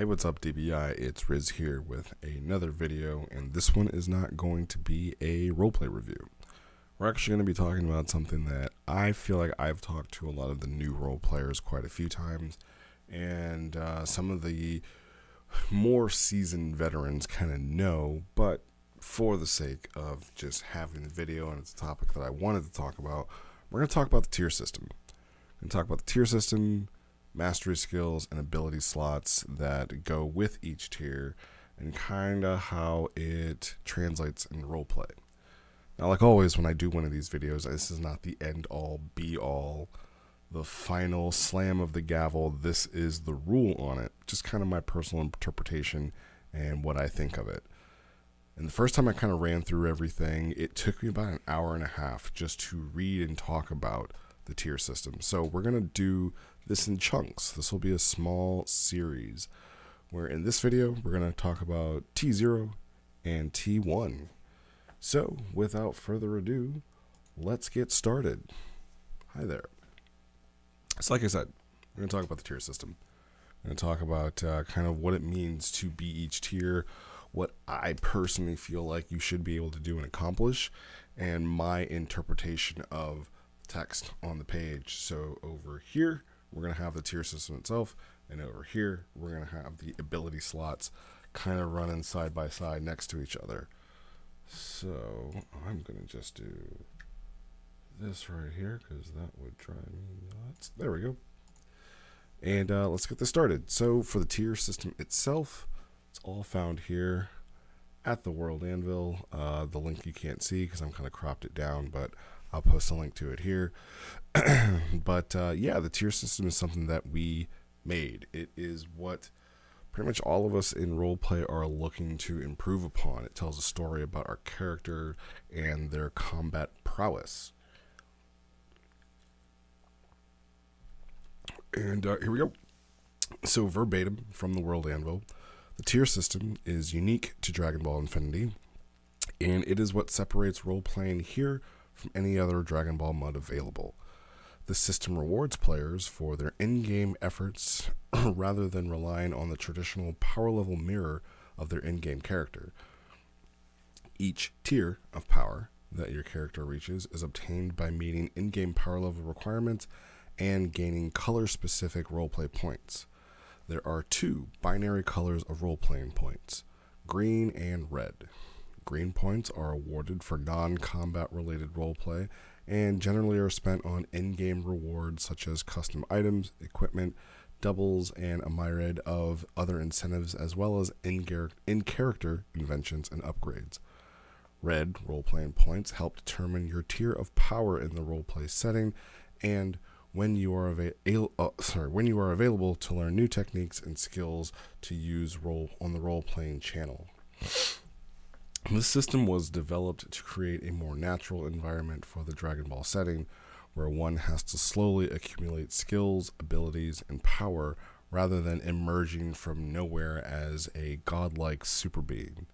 Hey, what's up, DBI? It's Riz here with another video, and this one is not going to be a roleplay review. We're actually going to be talking about something that I feel like I've talked to a lot of the new role players quite a few times, and some of the more seasoned veterans kind of know, but for the sake of just having the video and it's a topic that I wanted to talk about, we're going to talk about the tier system. We're going to talk about the tier system, mastery skills, and ability slots that go with each tier, and kind of how it translates in roleplay. Now, like always, when I do one of these videos, this is not the end-all, be-all, the final slam of the gavel. This is the rule on it, just kind of my personal interpretation and what I think of it. And the first time I kind of ran through everything, it took me about an hour and a half just to read and talk about the tier system. So we're going to do this in chunks. This will be a small series where in this video we're going to talk about T0 and T1. So without further ado, let's get started. Hi there. So like I said, we're going to talk about the tier system. We're going to talk about kind of what it means to be each tier, what I personally feel like you should be able to do and accomplish, and my interpretation of text on the page. So over here we're going to have the tier system itself, and over here we're going to have the ability slots kind of running side by side next to each other. So I'm going to just do this right here because that would drive me nuts. There we go. And let's get this started. So for the tier system itself, it's all found here at the World Anvil. The link you can't see because I'm kind of cropped it down, but I'll post a link to it here. But yeah, the tier system is something that we made. It is what pretty much all of us in roleplay are looking to improve upon. It tells a story about our character and their combat prowess. And here we go. So verbatim from the World Anvil, the tier system is unique to Dragon Ball Infinity, and it is what separates role-playing here from any other Dragon Ball MUD available. The system rewards players for their in-game efforts rather than relying on the traditional power level mirror of their in-game character. Each tier of power that your character reaches is obtained by meeting in-game power level requirements and gaining color-specific roleplay points. There are two binary colors of role-playing points, green and red. Green points are awarded for non-combat related roleplay and generally are spent on in-game rewards such as custom items, equipment, doubles, and a myriad of other incentives, as well as in-character inventions and upgrades. Red role-playing points help determine your tier of power in the roleplay setting and when you are available to learn new techniques and skills to use on the role-playing channel. This system was developed to create a more natural environment for the Dragon Ball setting, where one has to slowly accumulate skills, abilities, and power rather than emerging from nowhere as a godlike super being.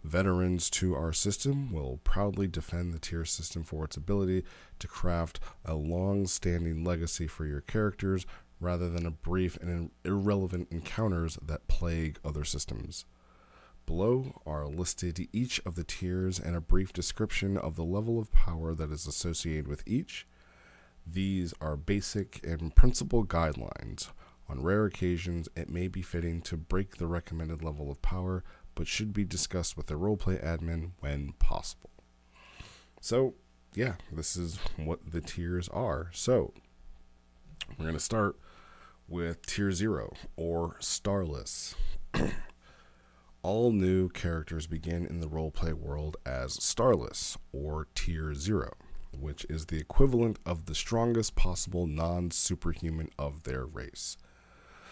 Veterans to our system will proudly defend the tier system for its ability to craft a long-standing legacy for your characters rather than a brief and irrelevant encounters that plague other systems. Below are listed each of the tiers and a brief description of the level of power that is associated with each. These are basic and principal guidelines. On rare occasions, it may be fitting to break the recommended level of power, but should be discussed with the roleplay admin when possible. So, yeah, this is what the tiers are. So, we're going to start with Tier 0, or Starless. All new characters begin in the roleplay world as Starless, or Tier 0, which is the equivalent of the strongest possible non-superhuman of their race.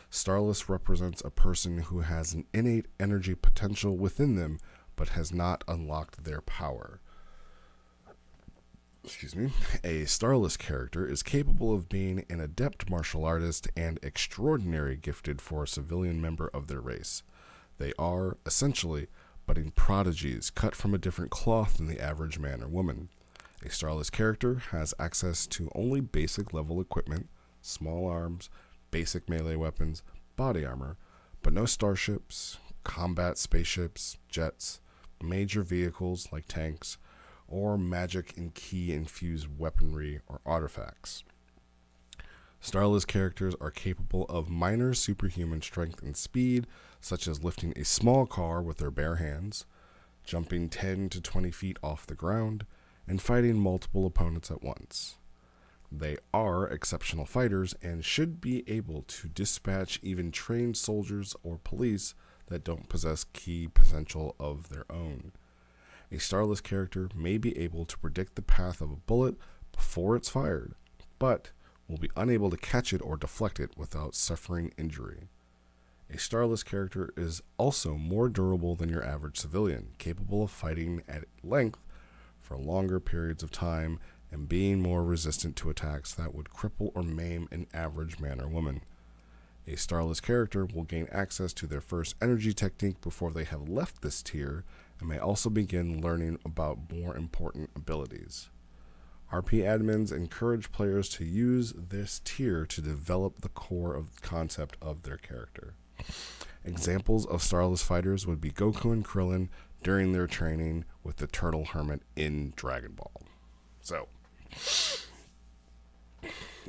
Starless represents a person who has an innate energy potential within them, but has not unlocked their power. A Starless character is capable of being an adept martial artist and extraordinarily gifted for a civilian member of their race. They are, essentially, budding prodigies cut from a different cloth than the average man or woman. A Starless character has access to only basic level equipment, small arms, basic melee weapons, body armor, but no starships, combat spaceships, jets, major vehicles like tanks, or magic and key infused weaponry or artifacts. Starless characters are capable of minor superhuman strength and speed, such as lifting a small car with their bare hands, jumping 10 to 20 feet off the ground, and fighting multiple opponents at once. They are exceptional fighters and should be able to dispatch even trained soldiers or police that don't possess key potential of their own. A Starless character may be able to predict the path of a bullet before it's fired, but will be unable to catch it or deflect it without suffering injury. A Starless character is also more durable than your average civilian, capable of fighting at length for longer periods of time and being more resistant to attacks that would cripple or maim an average man or woman. A Starless character will gain access to their first energy technique before they have left this tier and may also begin learning about more important abilities. RP admins encourage players to use this tier to develop the core of the concept of their character. Examples of Starless fighters would be Goku and Krillin during their training with the Turtle Hermit in Dragon Ball. So,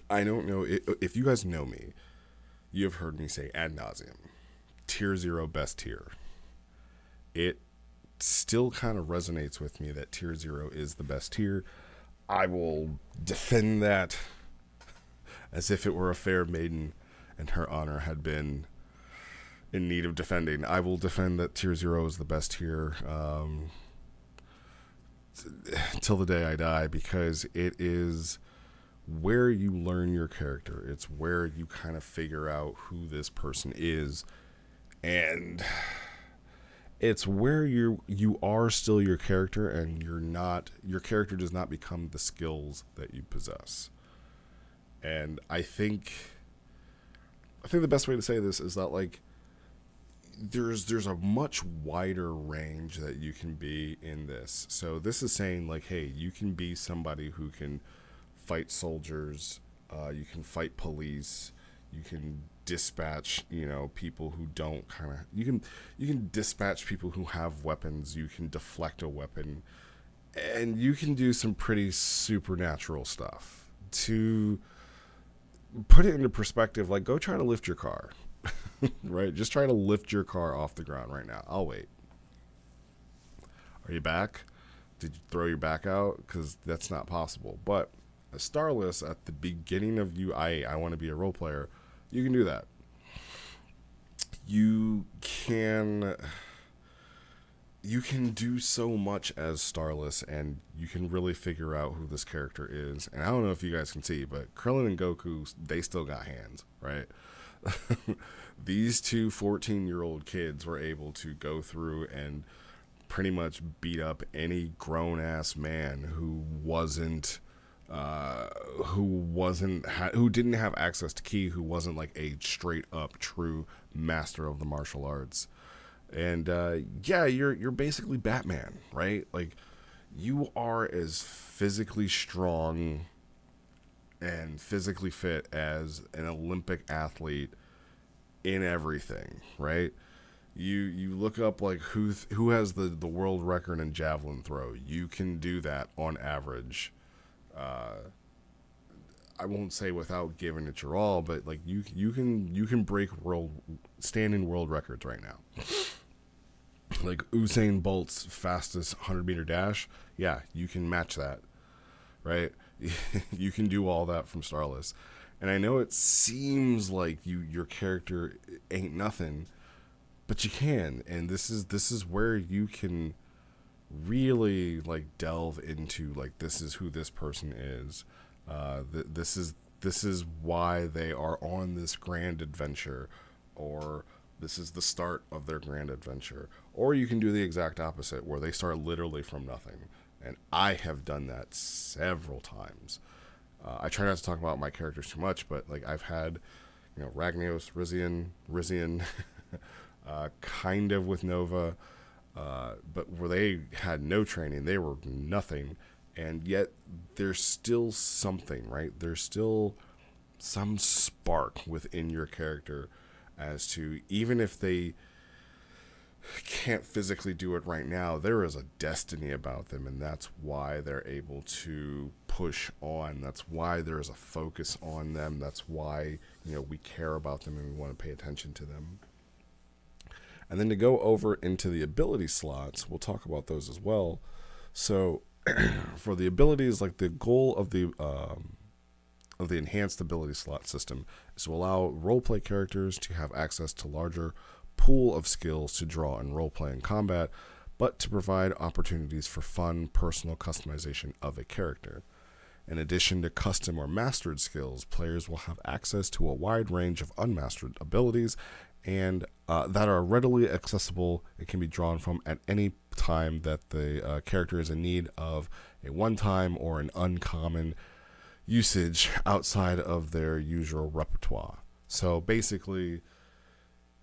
I don't know if you guys know me, you have heard me say ad nauseum, tier 0 best tier. It still kind of resonates with me that tier 0 is the best tier. I will defend that as if it were a fair maiden and her honor had been in need of defending. I will defend that tier 0 is the best tier till the day I die, because it is where you learn your character. It's where you kind of figure out who this person is, and it's where you are still your character, and your character does not become the skills that you possess. And I think the best way to say this is that, like, there's a much wider range that you can be in this. So this is saying, like, hey, you can be somebody who can fight soldiers, you can fight police, you can dispatch, people who don't you can dispatch people who have weapons, you can deflect a weapon, and you can do some pretty supernatural stuff. To put it into perspective, like, go try to lift your car. Right? Just try to lift your car off the ground right now. I'll wait. Are you back? Did you throw your back out? Because that's not possible. But as Starless, at the beginning of I want to be a role player, you can do that. You can do so much as Starless, and you can really figure out who this character is. And I don't know if you guys can see, but Krillin and Goku, they still got hands, right? These two 14-year-old kids were able to go through and pretty much beat up any grown-ass man who didn't have access to ki, who wasn't like a straight-up true master of the martial arts. And you're basically Batman, right? Like, you are as physically strong and physically fit as an Olympic athlete in everything, right? You look up, like, who has the world record in javelin throw. You can do that on average. I won't say without giving it your all, but, like, you can break standing world records right now. Like Usain Bolt's fastest 100-meter dash, yeah, you can match that, right? You can do all that from Starless. And I know it seems like your character ain't nothing, but you can. And this is where you can really, like, delve into, like, this is who this person is. This is why they are on this grand adventure, or this is the start of their grand adventure. Or you can do the exact opposite, where they start literally from nothing. And I have done that several times. I try not to talk about my characters too much, but, like, I've had, Ragnios, Rizian, kind of with Nova, but where they had no training, they were nothing, and yet there's still something, right? There's still some spark within your character, as to even if they can't physically do it right now, there is a destiny about them, and that's why they're able to push on. That's why there is a focus on them. That's why, we care about them and we want to pay attention to them. And then to go over into the ability slots, we'll talk about those as well. So for the abilities, like the goal of the enhanced ability slot system is to allow roleplay characters to have access to larger pool of skills to draw in roleplay and combat, but to provide opportunities for fun, personal customization of a character. In addition to custom or mastered skills, players will have access to a wide range of unmastered abilities and that are readily accessible and can be drawn from at any time that the character is in need of a one-time or an uncommon usage outside of their usual repertoire. So basically,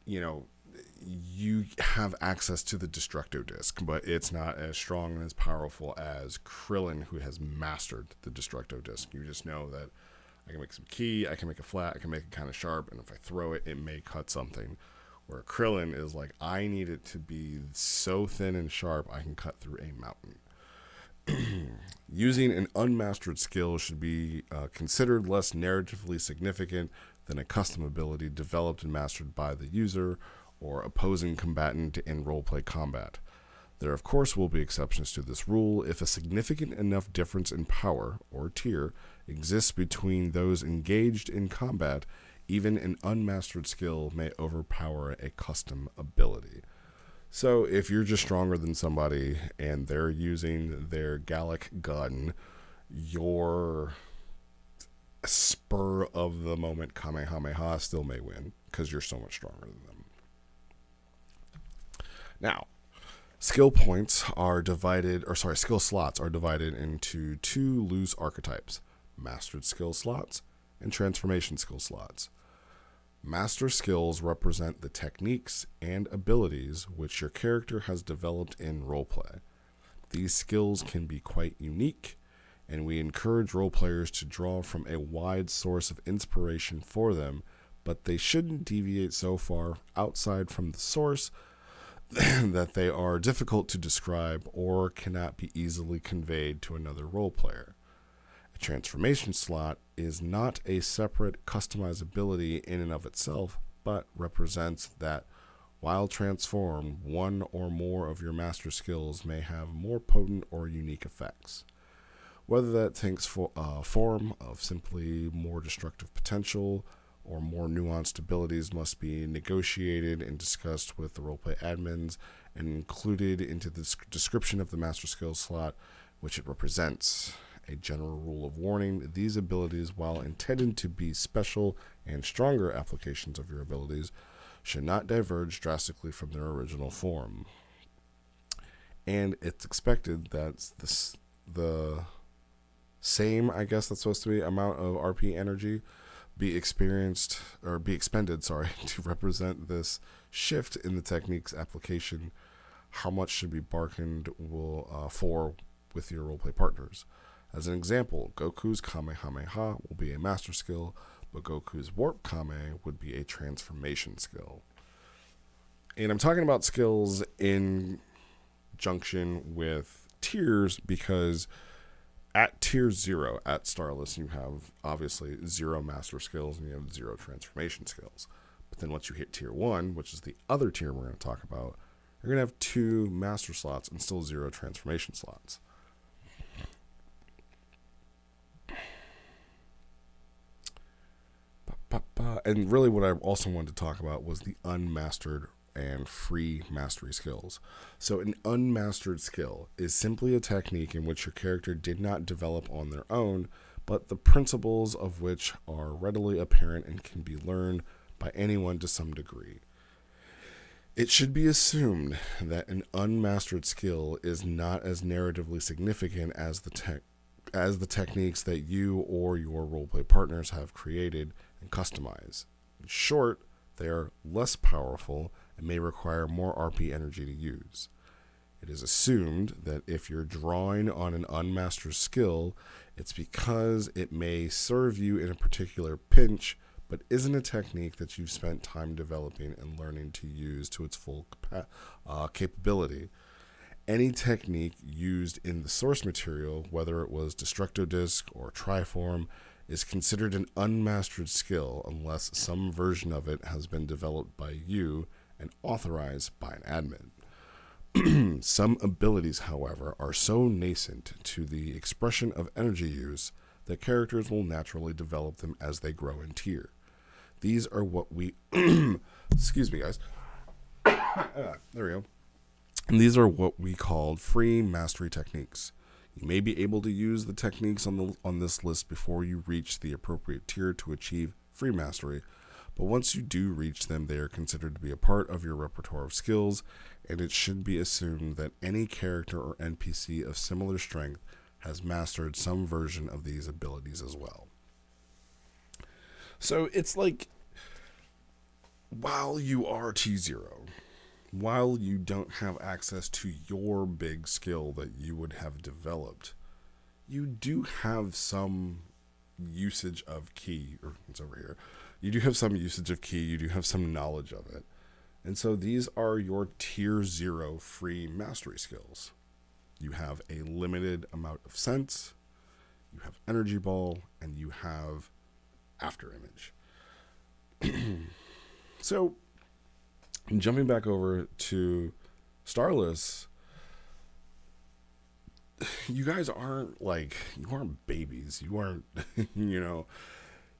you have access to the Destructo Disc, but it's not as strong and as powerful as Krillin, who has mastered the Destructo Disc. You just know that I can make some key, I can make it flat, I can make it kind of sharp, and if I throw it, it may cut something. Where Krillin is like, I need it to be so thin and sharp, I can cut through a mountain. Using an unmastered skill should be considered less narratively significant than a custom ability developed and mastered by the user or opposing combatant in roleplay combat. There, of course, will be exceptions to this rule if a significant enough difference in power, or tier, exists between those engaged in combat. Even an unmastered skill may overpower a custom ability. So if you're just stronger than somebody and they're using their Gallic gun, your spur of the moment Kamehameha still may win because you're so much stronger than them. Now, skill slots are divided into two loose archetypes: mastered skill slots and transformation skill slots. Master skills represent the techniques and abilities which your character has developed in roleplay. These skills can be quite unique, and we encourage roleplayers to draw from a wide source of inspiration for them, but they shouldn't deviate so far outside from the source that they are difficult to describe or cannot be easily conveyed to another roleplayer. A transformation slot is not a separate customizability in and of itself, but represents that while transformed, one or more of your master skills may have more potent or unique effects. Whether that takes form of simply more destructive potential or more nuanced abilities must be negotiated and discussed with the roleplay admins and included into the description of the master skill slot which it represents. A general rule of warning: these abilities, while intended to be special and stronger applications of your abilities, should not diverge drastically from their original form. And it's expected that the same, I guess that's supposed to be, amount of RP energy be expended, to represent this shift in the technique's application. How much should be bargained for with your roleplay partners? As an example, Goku's Kamehameha will be a master skill, but Goku's Warp Kame would be a transformation skill. And I'm talking about skills in junction with tiers because at tier 0, at Starless, you have obviously 0 master skills and you have 0 transformation skills. But then once you hit tier 1, which is the other tier we're going to talk about, you're going to have 2 master slots and still 0 transformation slots. And really what I also wanted to talk about was the unmastered and free mastery skills. So an unmastered skill is simply a technique in which your character did not develop on their own, but the principles of which are readily apparent and can be learned by anyone to some degree. It should be assumed that an unmastered skill is not as narratively significant as the techniques that you or your roleplay partners have created and customized. In short, they are less powerful and may require more RP energy to use. It is assumed that if you're drawing on an unmastered skill, it's because it may serve you in a particular pinch, but isn't a technique that you've spent time developing and learning to use to its full capability. Any technique used in the source material, whether it was Destructo Disc or Triform, is considered an unmastered skill unless some version of it has been developed by you and authorized by an admin. Some abilities, however, are so nascent to the expression of energy use that characters will naturally develop them as they grow in tier. These are what we... excuse me, guys. There we go. And these are what we called free mastery techniques. You may be able to use the techniques on this list before you reach the appropriate tier to achieve free mastery, but once you do reach them, they are considered to be a part of your repertoire of skills, and it should be assumed that any character or NPC of similar strength has mastered some version of these abilities as well. So it's like, while you are T0, while you don't have access to your big skill that you would have developed, you do have some usage of key, or it's over here. You do have some usage of key, you do have some knowledge of it. And so these are your tier 0 free mastery skills. You have a limited amount of sense, you have energy ball, and you have after image. So, jumping back over to Starless, you guys aren't you aren't babies. You aren't,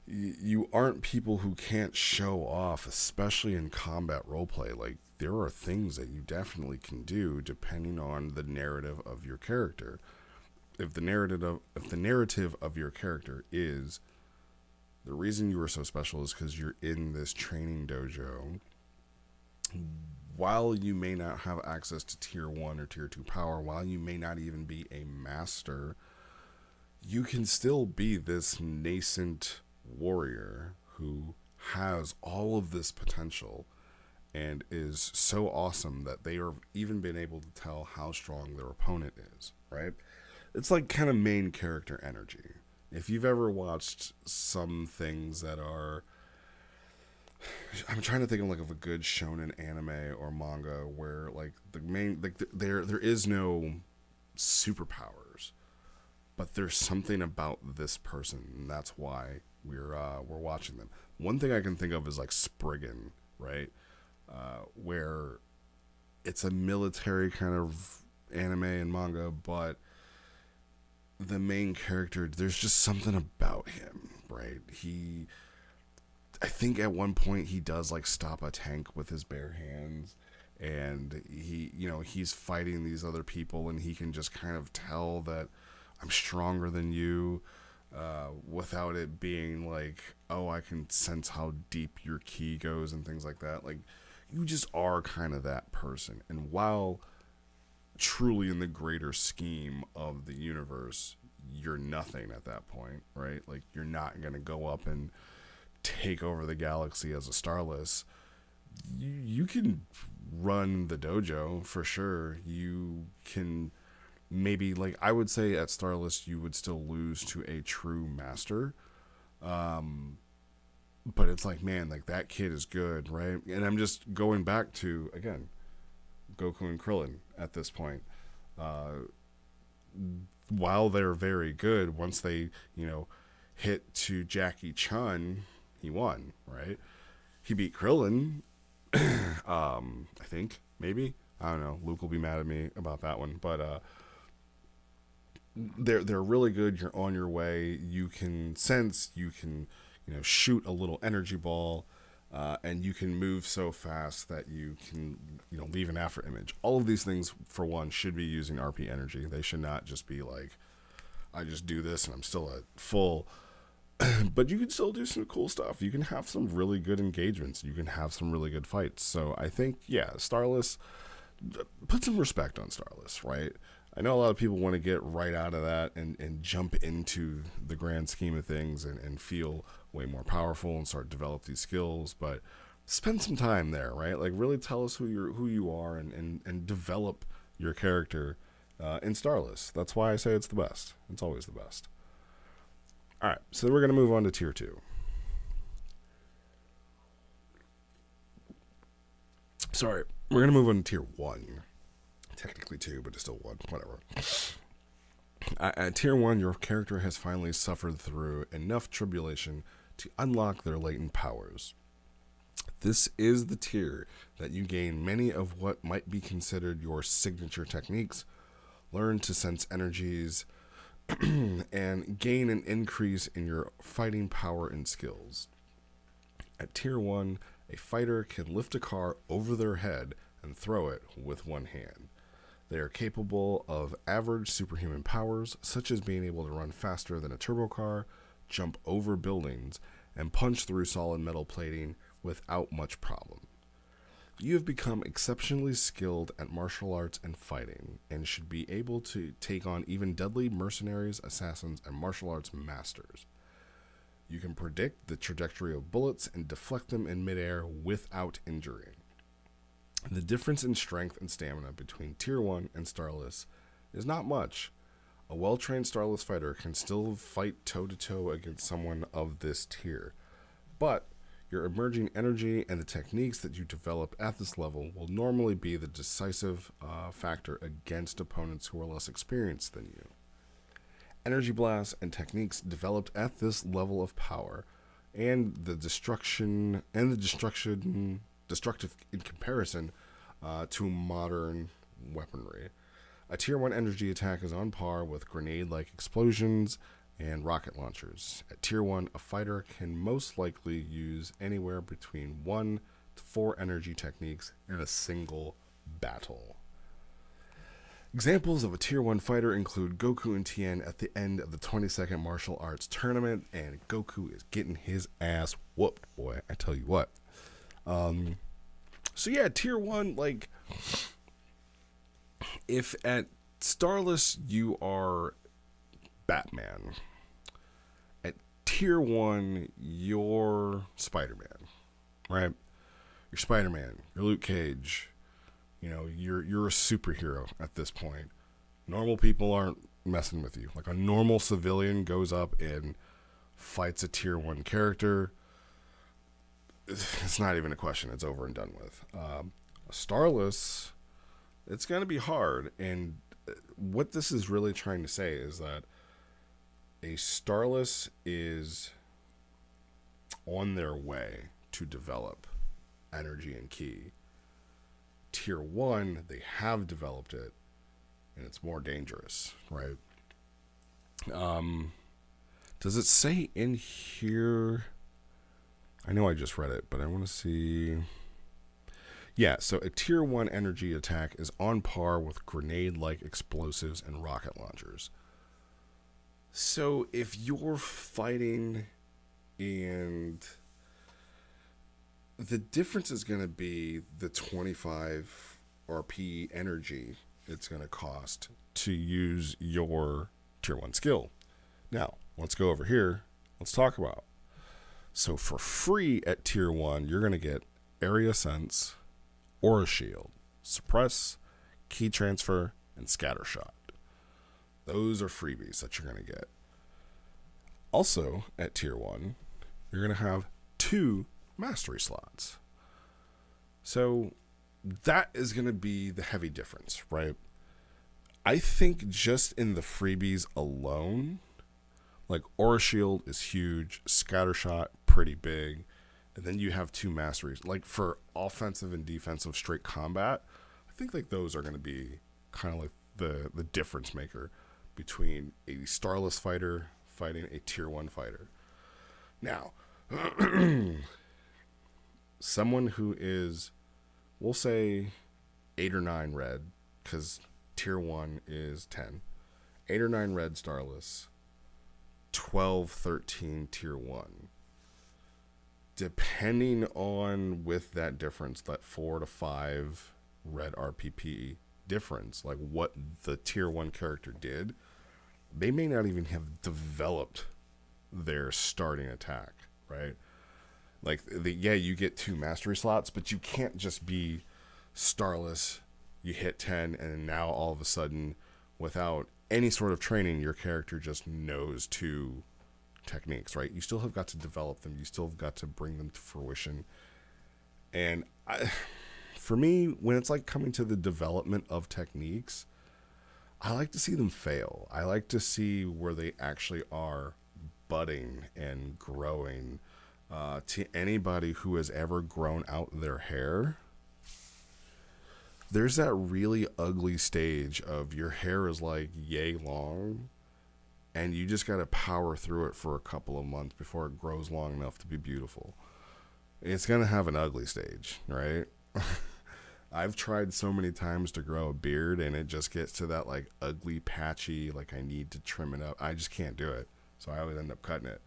you aren't people who can't show off, especially in combat roleplay. Like, there are things that you definitely can do depending on the narrative of your character. If the narrative of your character is the reason you are so special is because you're in this training dojo, while you may not have access to tier 1 or tier 2 power, while you may not even be a master, you can still be this nascent warrior who has all of this potential and is so awesome that they are even been able to tell how strong their opponent is, right? It's like kind of main character energy. If you've ever watched some things that are, I'm trying to think of a good shonen anime or manga where the main, there is no superpowers, but there's something about this person, and that's why we're watching them. One thing I can think of is Spriggan, right? Where it's a military kind of anime and manga, but the main character, there's just something about him, right? I think at one point he does stop a tank with his bare hands, and he's fighting these other people, and he can just kind of tell that I'm stronger than you, without it being oh, I can sense how deep your ki goes and things like that. You just are kind of that person. And while truly in the greater scheme of the universe, you're nothing at that point, right? You're not going to go up and take over the galaxy as a Starless. You can run the dojo for sure. You can maybe, I would say at Starless you would still lose to a true master, but it's man, that kid is good, right? And I'm just going back to, again, Goku and Krillin at this point. While they're very good, once they hit to Jackie Chun, he won, right? He beat Krillin. I think, maybe, I don't know, Luke will be mad at me about that one, but they're really good. You're on your way. You can sense, you can shoot a little energy ball, and you can move so fast that you can leave an after image. All of these things, for one, should be using RP energy. They should not just be I just do this and I'm still at full. But you can still do some cool stuff. You can have some really good engagements. You can have some really good fights. So I think, yeah, Starless, put some respect on Starless, right? I know a lot of people want to get right out of that and jump into the grand scheme of things and feel way more powerful and start to develop these skills, but spend some time there, right? Really tell us who you are and develop your character in Starless. That's why I say it's the best. It's always the best. All right, so we're going to move on to tier 2. Sorry, we're going to move on to tier 1. Technically 2, but it's still 1. Whatever. At tier 1, your character has finally suffered through enough tribulation to unlock their latent powers. This is the tier that you gain many of what might be considered your signature techniques, learn to sense energies, and gain an increase in your fighting power and skills. At tier 1, a fighter can lift a car over their head and throw it with one hand. They are capable of average superhuman powers, such as being able to run faster than a turbo car, jump over buildings, and punch through solid metal plating without much problem. You have become exceptionally skilled at martial arts and fighting, and should be able to take on even deadly mercenaries, assassins, and martial arts masters. You can predict the trajectory of bullets and deflect them in midair without injury. The difference in strength and stamina between Tier 1 and Starless is not much. A well-trained Starless fighter can still fight toe-to-toe against someone of this tier, but your emerging energy and the techniques that you develop at this level will normally be the decisive factor against opponents who are less experienced than you. Energy blasts and techniques developed at this level of power and the destructive in comparison to modern weaponry. A tier 1 energy attack is on par with grenade-like explosions and rocket launchers. At tier 1, a fighter can most likely use anywhere between 1 to 4 energy techniques in a single battle. Examples of a tier 1 fighter include Goku and Tien at the end of the 22nd Martial Arts Tournament, and Goku is getting his ass whooped, boy, I tell you what. So yeah, tier 1, like, if at Starless you are Batman, at tier 1 you're Spider-Man, right? You're Spider-Man, you're Luke Cage, you know, you're a superhero at this point. Normal people aren't messing with you. Like, a normal civilian goes up and fights a tier 1 character. It's not even a question. It's over and done with. Starless, it's going to be hard. And what this is really trying to say is that a Starless is on their way to develop energy and ki. Tier 1, they have developed it, and it's more dangerous, right? Does it say in here? I know I just read it, but I want to see. Yeah, so a tier 1 energy attack is on par with grenade-like explosives and rocket launchers. So if you're fighting and the difference is going to be the 25 RP energy it's going to cost to use your tier 1 skill. Now, let's go over here. Let's talk about. So for free at tier 1, you're going to get area sense, aura shield, suppress, key transfer, and scatter shot. Those are freebies that you're going to get. Also at tier 1, you're going to have 2 mastery slots. So that is going to be the heavy difference, right? I think just in the freebies alone, like aura shield is huge, scatter shot pretty big, and then you have 2 masteries. Like for offensive and defensive straight combat, I think like those are going to be kind of like the difference maker between a Starless fighter fighting a tier 1 fighter. Now, someone who is, we'll say 8 or 9 red, because tier 1 is 10. 8 or 9 red Starless, 12, 13 tier 1. Depending on, with that difference, that 4 to 5 red RPP difference, like what the tier 1 character did, they may not even have developed their starting attack, right? Like, you get 2 mastery slots, but you can't just be Starless, you hit 10, and now all of a sudden, without any sort of training, your character just knows 2 techniques, right? You still have got to develop them. You still have got to bring them to fruition. And for me, when it's like coming to the development of techniques, I like to see them fail. I like to see where they actually are budding and growing. To anybody who has ever grown out their hair, there's that really ugly stage of your hair is like yay long, and you just got to power through it for a couple of months before it grows long enough to be beautiful. It's going to have an ugly stage, right? I've tried so many times to grow a beard, and it just gets to that like ugly, patchy, like I need to trim it up. I just can't do it. So I always end up cutting it.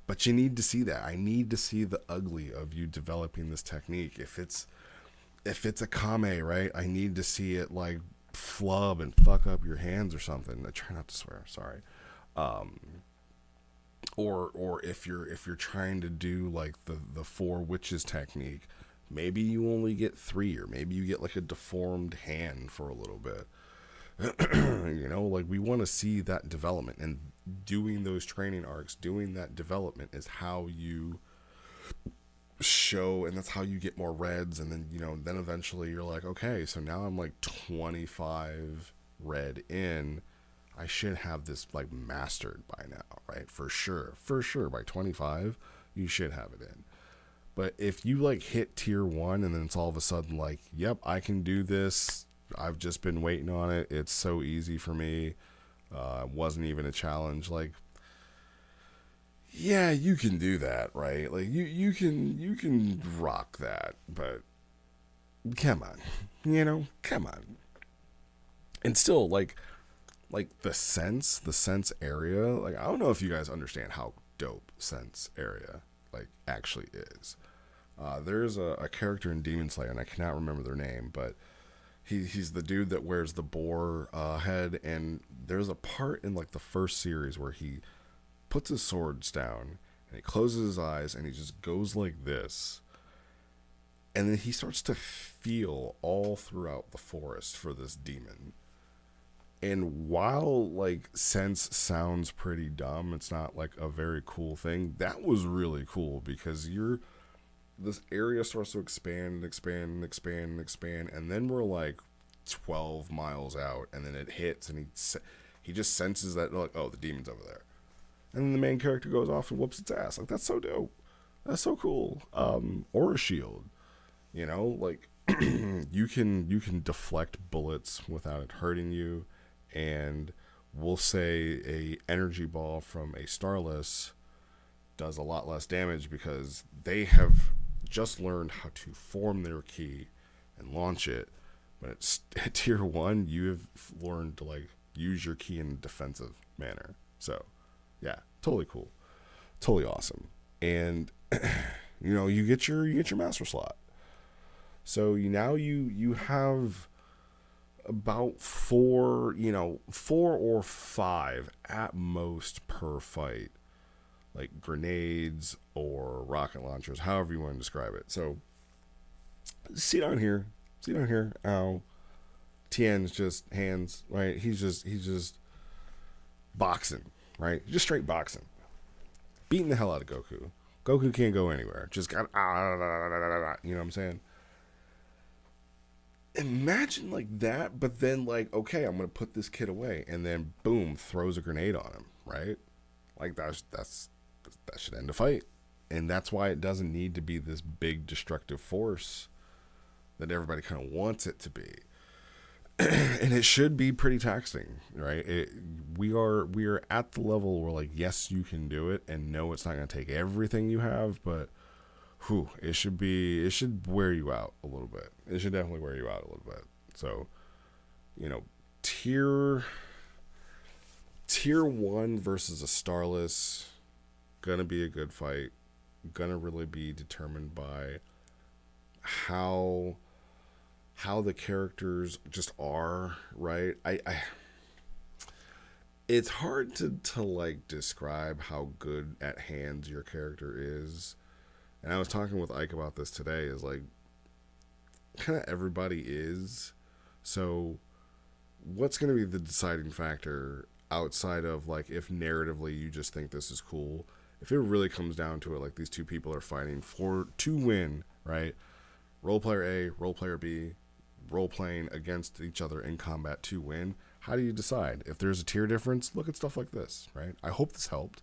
But you need to see that. I need to see the ugly of you developing this technique. If it's a kame, right? I need to see it like flub and fuck up your hands or something. I try not to swear. Sorry. Or if you're trying to do like the four witches technique, maybe you only get three, or maybe you get like a deformed hand for a little bit. Like we want to see that development, and doing those training arcs, doing that development is how you show, and that's how you get more reds. And then then eventually you're like, okay, so now I'm like 25 red in, I should have this like mastered by now, right? For sure by 25 you should have it in. But if you like hit tier 1 and then it's all of a sudden like, yep, I can do this, I've just been waiting on it, it's so easy for me, it wasn't even a challenge, like, yeah, you can do that, right? Like you can rock that, but come on, come on. And still like the sense area, like I don't know if you guys understand how dope sense area like actually is. There's a character in Demon Slayer, and I cannot remember their name, but he's the dude that wears the boar head, and there's a part in like the first series where he puts his swords down and he closes his eyes and he just goes like this, and then he starts to feel all throughout the forest for this demon. And while like sense sounds pretty dumb, it's not like a very cool thing. That was really cool because this area starts to expand, and then we're like 12 miles out, and then it hits, and he just senses that like, oh, the demon's over there, and then the main character goes off and whoops its ass. Like, that's so dope. That's so cool. Aura shield, like you can deflect bullets without it hurting you. And we'll say a energy ball from a Starless does a lot less damage because they have just learned how to form their key and launch it. But at tier 1, you have learned to like use your key in a defensive manner. So yeah, totally cool, totally awesome. And you get your master slot. So now you have about 4 or 5 at most per fight, like grenades or rocket launchers, however you want to describe it. So see down here, ow, Tien's just hands, right? He's just boxing, right? Just straight boxing, beating the hell out of Goku can't go anywhere, just got you know what I'm saying? Imagine like that, but then like, okay, I'm gonna put this kid away, and then boom, throws a grenade on him, right? Like that should end the fight. And that's why it doesn't need to be this big destructive force that everybody kind of wants it to be. And it should be pretty taxing, right? We are at the level where like, yes, you can do it, and no, it's not gonna take everything you have, but it should wear you out a little bit. It should definitely wear you out a little bit. So, tier 1 versus a Starless, gonna be a good fight. Gonna really be determined by how the characters just are, right? I it's hard to like describe how good at hands your character is. And I was talking with Ike about this today, is like, kind of everybody is. So what's going to be the deciding factor outside of like, if narratively you just think this is cool? If it really comes down to it, like these two people are fighting to win, right? role player A, role player B, role playing against each other in combat to win. How do you decide? If there's a tier difference, look at stuff like this, right? I hope this helped.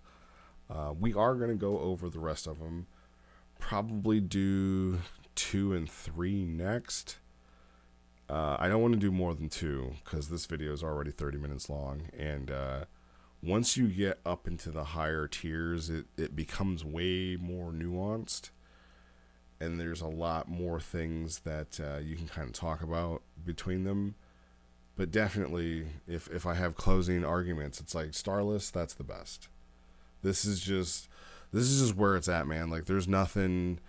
We are going to go over the rest of them. Probably do 2 and 3 next. I don't want to do more than 2 because this video is already 30 minutes long. And once you get up into the higher tiers, it becomes way more nuanced. And there's a lot more things that you can kind of talk about between them. But definitely, if I have closing arguments, it's like Starless, that's the best. This is just where it's at, man. Like there's nothing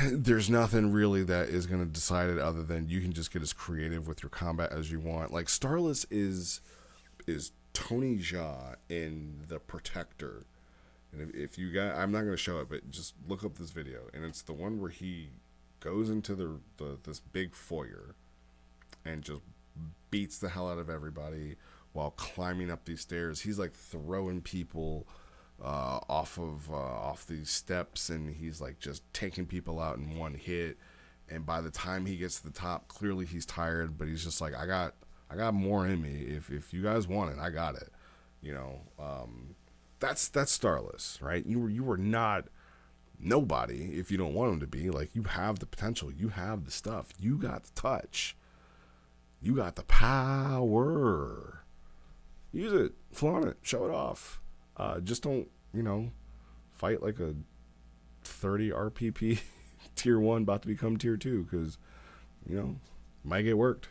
really that is going to decide it other than you can just get as creative with your combat as you want. Like Starless is Tony Jaa in The Protector. And if you got, I'm not going to show it, but just look up this video. And it's the one where he goes into this big foyer and just beats the hell out of everybody while climbing up these stairs. He's like throwing people off these steps, and he's like just taking people out in one hit. And by the time he gets to the top, clearly he's tired, but he's just like, I got more in me. If you guys want it, I got it. You know, that's Starless, right? You were not nobody if you don't want him to be. Like, you have the potential, you have the stuff, you got the touch, you got the power. Use it, flaunt it, show it off. Just don't, fight like a 30 RPP tier 1 about to become tier 2, because, might get worked.